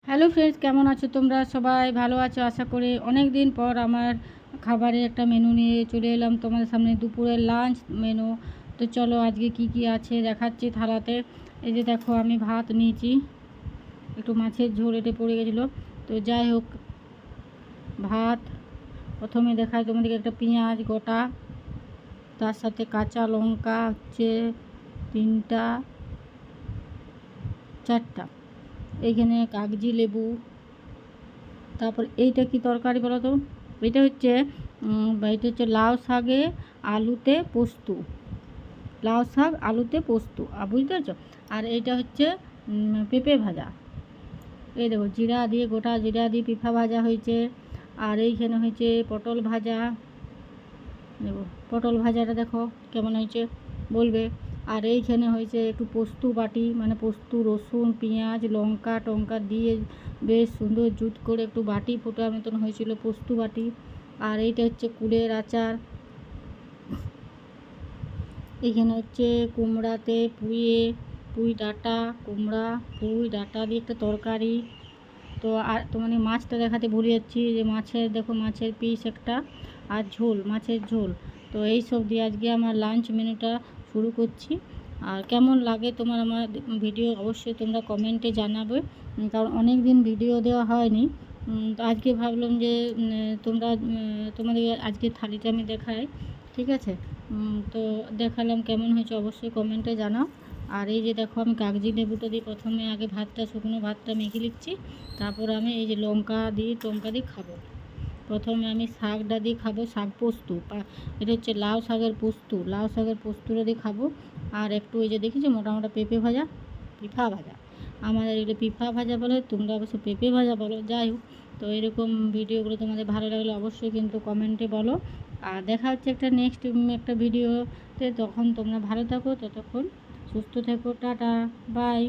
Hello friends, কেমন আছো তোমরা? সবাই ভালো আছো আশা করি। অনেক দিন পর আমার খাবারের একটা মেনু নিয়ে চলে এলাম তোমাদের সামনে, দুপুরের লাঞ্চ মেনু। তো চলো আজকে কি কি আছে দেখাচ্ছি থালাতে। এই যে দেখো, আমি ভাত নিয়েছি, একটু মাছের ঝোল এটে পড়ে গেছিলো। তো যাই হোক, ভাত প্রথমে দেখাই তোমাদেরকে, একটা পেঁয়াজ গোটা, তার সাথে কাঁচা লঙ্কা হচ্ছে 3টা 4টা, এইখানে কাগজি লেবু। তারপর এইটা কি তরকারি বলো তো? এটা হচ্ছে লাউ শাকে আলুতে পোস্ত, লাউ শাক আলুতে পোস্ত, বুঝতে পারছো? আর এইটা হচ্ছে পেঁপে ভাজা। এই দেখো, জিরা দিয়ে, গোটা জিরা দিয়ে পিঠা ভাজা হয়েছে। আর এইখানে হয়েছে পটল ভাজা। দেখো পটল ভাজাটা দেখো কেমন হয়েছে বলবে। আর এইখানে হয়েছে একটু পোস্ত বাটি, মানে পোস্ত, রসুন, পেঁয়াজ, লঙ্কা টঙ্কা দিয়ে বেশ সুন্দর জুত করে একটু বাটি ফোটার মতন হয়েছিল, পোস্ত বাটি। আর এইটা হচ্ছে কুলের আচার। এইখানে হচ্ছে কুমড়াতে পুঁই ডাঁটা, কুমড়া পুঁই ডাঁটা দিয়ে একটা তরকারি। তো আর তোমাদের মাছটা দেখাতে ভুলে যাচ্ছি, যে মাছের দেখো, মাছের পিস একটা, আর ঝোল, মাছের ঝোল। তো এই সব দিয়ে আজকে আমার লাঞ্চ মেনুটা শুরু করছি। আর কেমন লাগে তোমার আমার ভিডিও অবশ্যই তোমরা কমেন্টে জানাবে, কারণ অনেক দিন ভিডিও দেওয়া হয়নি। তো আজকে ভাবলাম যে তোমাদের আজকে থালিটা আমি দেখাই, ঠিক আছে? তো দেখালাম, কেমন হয়েছে অবশ্যই কমেন্টে জানাও। আর এই যে দেখো, আমি কাগজি লেবুটা দিয়ে প্রথমে আগে ভাতটা, শুকনো ভাতটা মেখে নিচ্ছি। তারপর আমি এই যে লঙ্কা দিয়ে খাবো। প্রথমে আমি শাকটা দিয়ে খাবো, শাক পোস্ত। এটা হচ্ছে লাউ শাকের পোস্ত, লাউ শাকের পোস্তটা দিয়ে খাবো। আর একটু এই যে দেখেছি মোটা মোটা পেঁপে ভাজা, পিঠা ভাজা। আমাদের এগুলো পিঠা ভাজা বলে, তোমরা অবশ্য পেঁপে ভাজা বলো। যাই হোক, তো এরকম ভিডিওগুলো তোমাদের ভালো লাগলে অবশ্যই কিন্তু কমেন্টে বলো। আর দেখা হচ্ছে একটা নেক্সট একটা ভিডিওতে, তখন তোমরা ভালো থাকো, ততক্ষণ সুস্থ থেকো, টাটা, বাই।